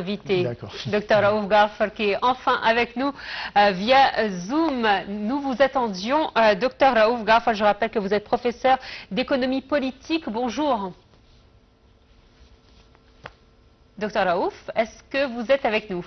invité, D'accord. Dr Raouf Ghafar, qui est enfin avec nous via Zoom. Nous vous attendions. Dr Raouf Ghafar, je rappelle que vous êtes professeur d'économie politique. Bonjour. Dr Raouf, est-ce que vous êtes avec nous?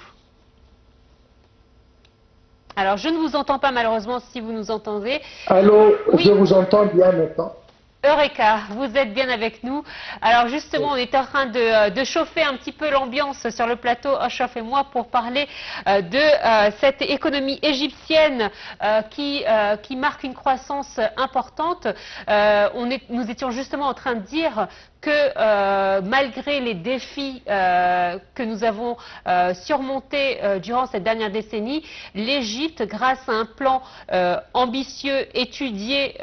Alors, je ne vous entends pas malheureusement si vous nous entendez. Allô, Oui. je vous entends bien maintenant. Eureka, vous êtes bien avec nous. Alors justement, on est en train de chauffer un petit peu l'ambiance sur le plateau, Achraf et moi, pour parler de cette économie égyptienne qui marque une croissance importante. Nous étions justement en train de dire que malgré les défis que nous avons surmontés durant cette dernière décennie, l'Égypte, grâce à un plan ambitieux, étudié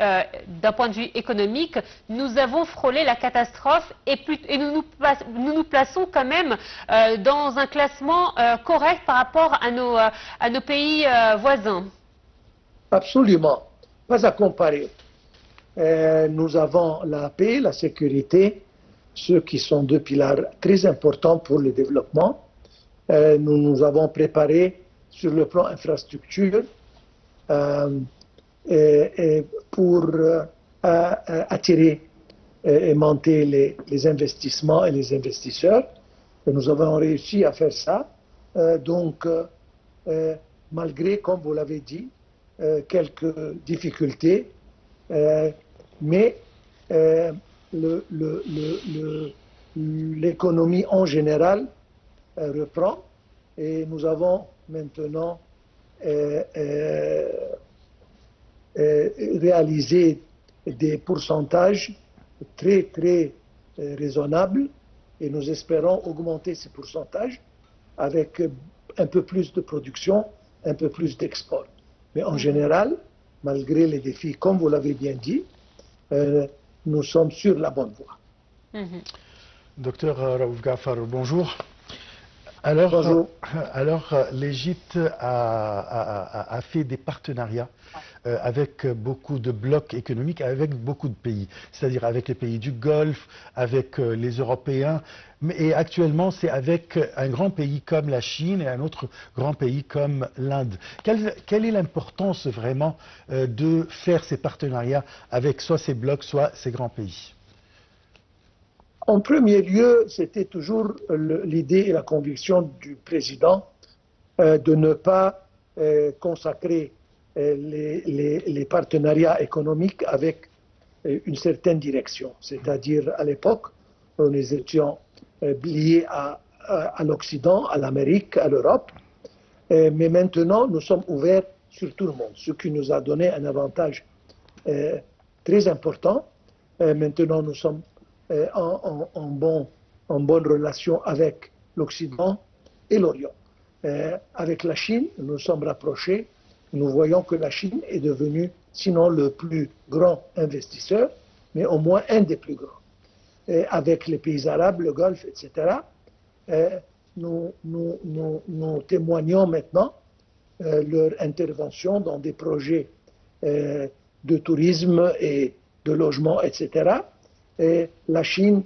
d'un point de vue économique, nous avons frôlé la catastrophe et nous nous plaçons quand même dans un classement correct par rapport à nos pays voisins. Absolument, pas à comparer. Nous avons la paix, la sécurité, ceux qui sont deux pilars très importants pour le développement. Nous nous avons préparé sur le plan infrastructure pour attirer et monter les investissements et les investisseurs. Et nous avons réussi à faire ça. Malgré, comme vous l'avez dit, quelques difficultés, mais l'économie en général reprend et nous avons maintenant réalisé des pourcentages très raisonnables et nous espérons augmenter ces pourcentages avec un peu plus de production, un peu plus d'export. Mais en général, malgré les défis, comme vous l'avez bien dit, nous sommes sur la bonne voie. Docteur Raouf Ghafar, bonjour. Alors, l'Égypte a fait des partenariats avec beaucoup de blocs économiques, avec beaucoup de pays, c'est-à-dire avec les pays du Golfe, avec les Européens, et actuellement c'est avec un grand pays comme la Chine et un autre grand pays comme l'Inde. Quelle est l'importance vraiment de faire ces partenariats avec soit ces blocs, soit ces grands pays? En premier lieu, c'était toujours l'idée et la conviction du président de ne pas consacrer les partenariats économiques avec une certaine direction. C'est-à-dire, à l'époque, nous étions liés à l'Occident, à l'Amérique, à l'Europe, mais maintenant, nous sommes ouverts sur tout le monde, ce qui nous a donné un avantage très important. Maintenant, nous sommes en bonne relation avec l'Occident et l'Orient. Avec la Chine, nous nous sommes rapprochés. Nous voyons que la Chine est devenue, sinon le plus grand investisseur, mais au moins un des plus grands. Avec les pays arabes, le Golfe, etc., nous témoignons maintenant leur intervention dans des projets de tourisme et de logement, etc., et la Chine,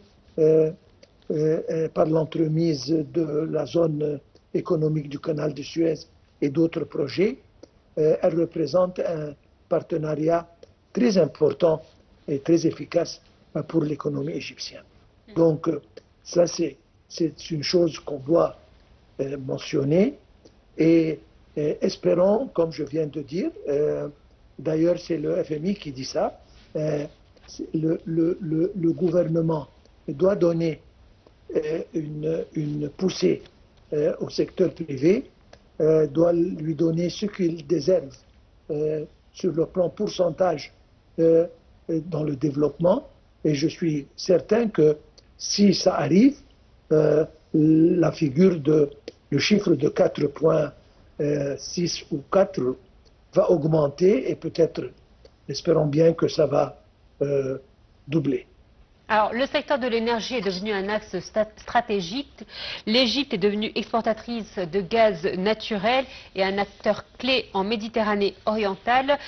par l'entremise de la zone économique du canal de Suez et d'autres projets, elle représente un partenariat très important et très efficace pour l'économie égyptienne. Donc, ça, c'est une chose qu'on doit mentionner et espérons, comme je viens de dire, d'ailleurs c'est le FMI qui dit ça, le gouvernement doit donner une poussée au secteur privé, doit lui donner ce qu'il déserve sur le plan pourcentage dans le développement. Et je suis certain que si ça arrive, la figure le chiffre de 4,6 ou 4 va augmenter et peut-être, espérons bien que ça va doubler. Alors, le secteur de l'énergie est devenu un axe stratégique. L'Égypte est devenue exportatrice de gaz naturel et un acteur clé en Méditerranée orientale.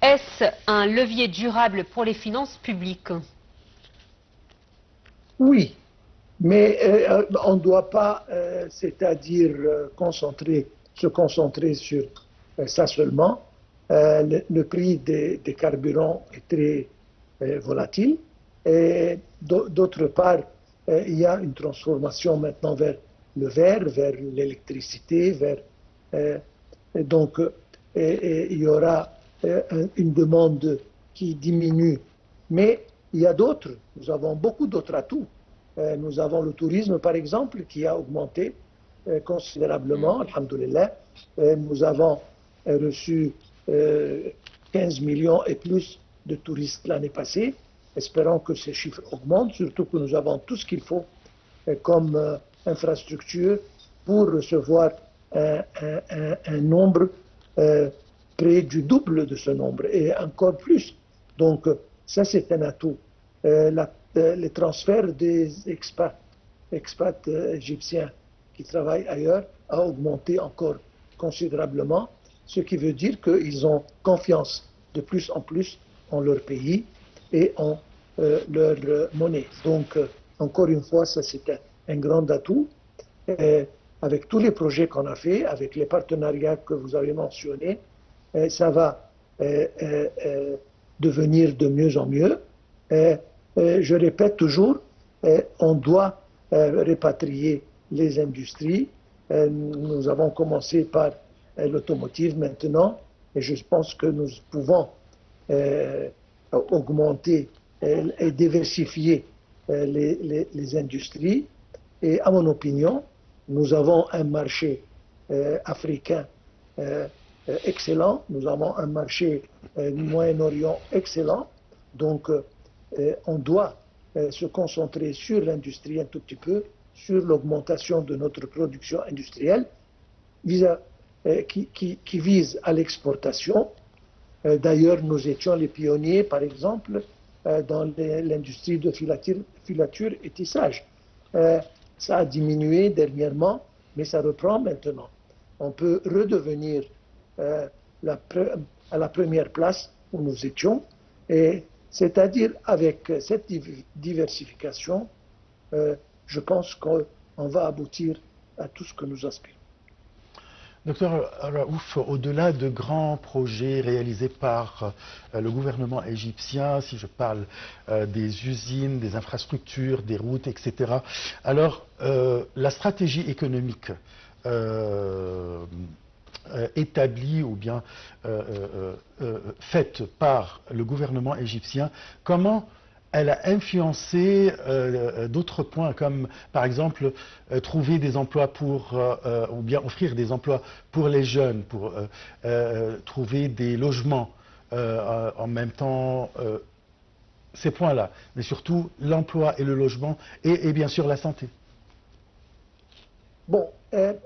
Est-ce un levier durable pour les finances publiques? Oui, Mais on ne doit pas, c'est-à-dire se concentrer sur ça seulement. Le prix des carburants est très volatile. Et d'autre part, il y a une transformation maintenant vers le verre, vers l'électricité, donc il y aura une demande qui diminue. Mais il y a d'autres, nous avons beaucoup d'autres atouts. Nous avons le tourisme, par exemple, qui a augmenté considérablement, alhamdoulilah. Nous avons reçu 15 millions et plus de touristes l'année passée. Espérons que ces chiffres augmentent, surtout que nous avons tout ce qu'il faut comme infrastructure pour recevoir un nombre près du double de ce nombre et encore plus. Donc ça c'est un atout. Les transferts des expats égyptiens qui travaillent ailleurs a augmenté encore considérablement, ce qui veut dire qu'ils ont confiance de plus en plus en leur pays et en leur monnaie. Donc, encore une fois, ça c'est un grand atout. Avec tous les projets qu'on a fait, avec les partenariats que vous avez mentionnés, ça va devenir de mieux en mieux. Je répète toujours, on doit répatrier les industries. Nous avons commencé par l'automotive maintenant, et je pense que nous pouvons augmenter et diversifier les industries. Et à mon opinion, nous avons un marché africain excellent, nous avons un marché du Moyen-Orient excellent, donc on doit se concentrer sur l'industrie un tout petit peu, sur l'augmentation de notre production industrielle qui vise à l'exportation. D'ailleurs, nous étions les pionniers, par exemple, dans l'industrie de filature et tissage. Ça a diminué dernièrement, mais ça reprend maintenant. On peut redevenir à la première place où nous étions, et c'est-à-dire avec cette diversification, je pense qu'on va aboutir à tout ce que nous aspirons. Docteur Raouf, au-delà de grands projets réalisés par le gouvernement égyptien, si je parle des usines, des infrastructures, des routes, etc., alors la stratégie économique établie ou bien faite par le gouvernement égyptien, comment elle a influencé d'autres points, comme par exemple trouver des emplois ou bien offrir des emplois pour les jeunes, pour trouver des logements en même temps, ces points-là, mais surtout l'emploi et le logement et bien sûr la santé. Bon,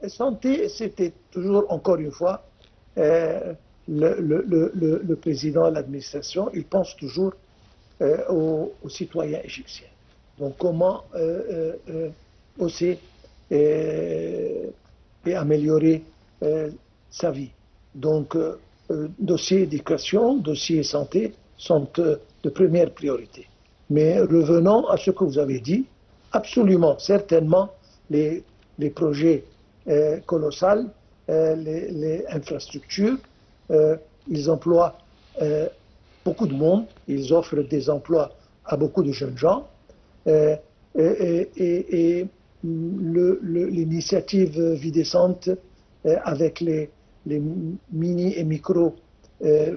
santé, c'était toujours, encore une fois, le président de l'administration, il pense toujours aux citoyens égyptiens. Donc comment aussi et améliorer sa vie. Donc dossier éducation, dossier santé sont de première priorité. Mais revenons à ce que vous avez dit, absolument, certainement, les projets colossaux, les infrastructures, ils emploient beaucoup de monde, ils offrent des emplois à beaucoup de jeunes gens et l'initiative Videscente avec les mini et micro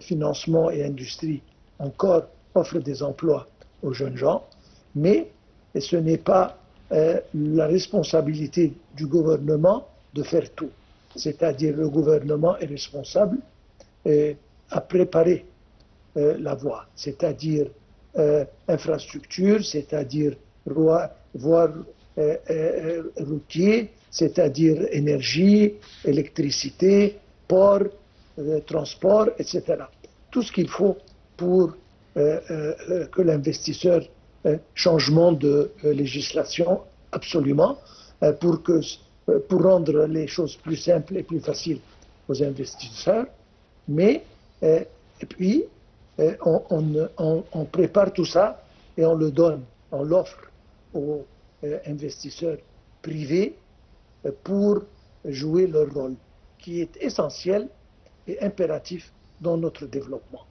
financements et industries encore offre des emplois aux jeunes gens, mais ce n'est pas la responsabilité du gouvernement de faire tout. C'est-à-dire le gouvernement est responsable à préparer la voie, c'est-à-dire infrastructure, c'est-à-dire voies routières, c'est-à-dire énergie, électricité, port, transport, etc. Tout ce qu'il faut pour que l'investisseur, changement de législation, absolument, pour rendre les choses plus simples et plus faciles aux investisseurs, mais et puis on prépare tout ça et on le donne, on l'offre aux investisseurs privés pour jouer leur rôle, qui est essentiel et impératif dans notre développement.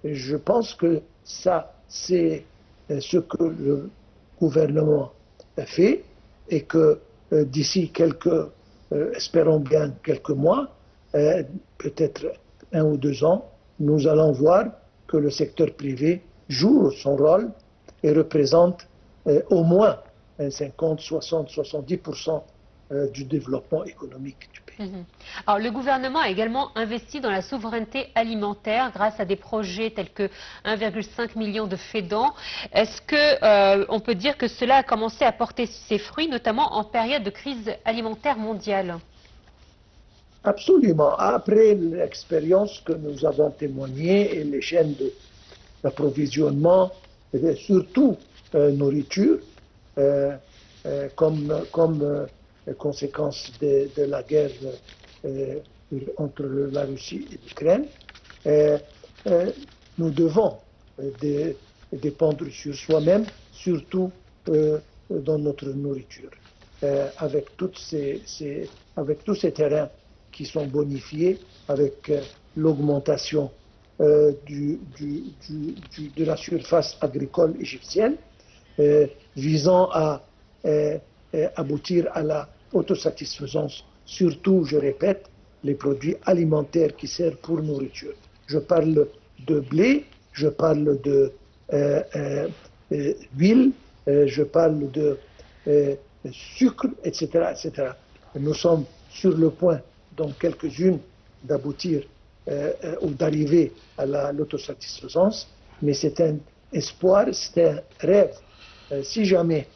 Je pense que ça, c'est ce que le gouvernement a fait et que d'ici espérons bien quelques mois, peut-être 1 ou 2 ans, nous allons voir que le secteur privé joue son rôle et représente au moins 50, 60, 70% du développement économique du pays. Alors, le gouvernement a également investi dans la souveraineté alimentaire grâce à des projets tels que 1,5 million de fédans. Est-ce qu'on peut dire que cela a commencé à porter ses fruits, notamment en période de crise alimentaire mondiale? Absolument. Après l'expérience que nous avons témoignée et les chaînes d'approvisionnement, surtout nourriture, comme conséquence de la guerre entre la Russie et l'Ukraine, nous devons dépendre sur soi-même, surtout dans notre nourriture. Avec tous ces terrains qui sont bonifiés, avec l'augmentation de la surface agricole égyptienne, visant à aboutir à la autosatisfaisance, surtout, je répète, les produits alimentaires qui servent pour nourriture. Je parle de blé, je parle de huile, je parle de sucre, etc., etc. Nous sommes sur le point, dans quelques-unes, d'aboutir ou d'arriver à l'autosatisfaisance, mais c'est un espoir, c'est un rêve. Si jamais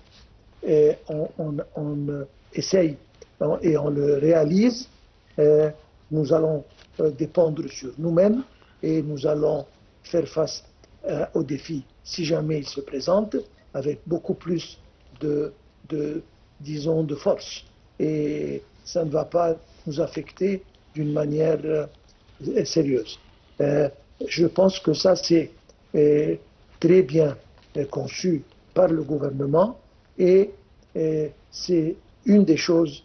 on essaye et on le réalise, nous allons dépendre sur nous-mêmes et nous allons faire face aux défis, si jamais ils se présentent, avec beaucoup plus disons, de force. Et ça ne va pas nous affecter d'une manière sérieuse. Je pense que ça, c'est très bien conçu par le gouvernement et c'est une des choses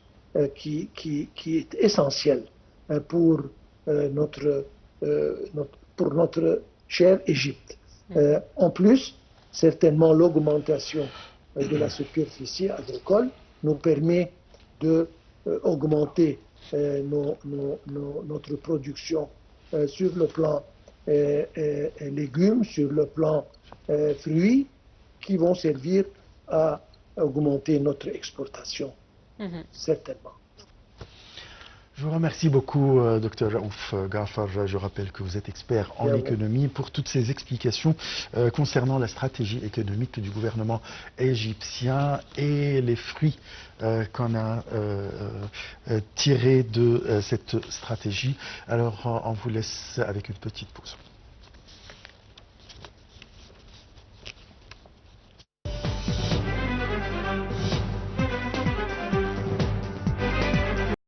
qui est essentielle pour notre chère Égypte. En plus, certainement, l'augmentation de la superficie agricole nous permet d'augmenter notre production sur le plan légumes, sur le plan fruits, qui vont servir à augmenter notre exportation, certainement. Je vous remercie beaucoup, Dr Raouf Ghafar. Je rappelle que vous êtes expert en économie, pour toutes ces explications concernant la stratégie économique du gouvernement égyptien et les fruits qu'on a tirés de cette stratégie. Alors, on vous laisse avec une petite pause.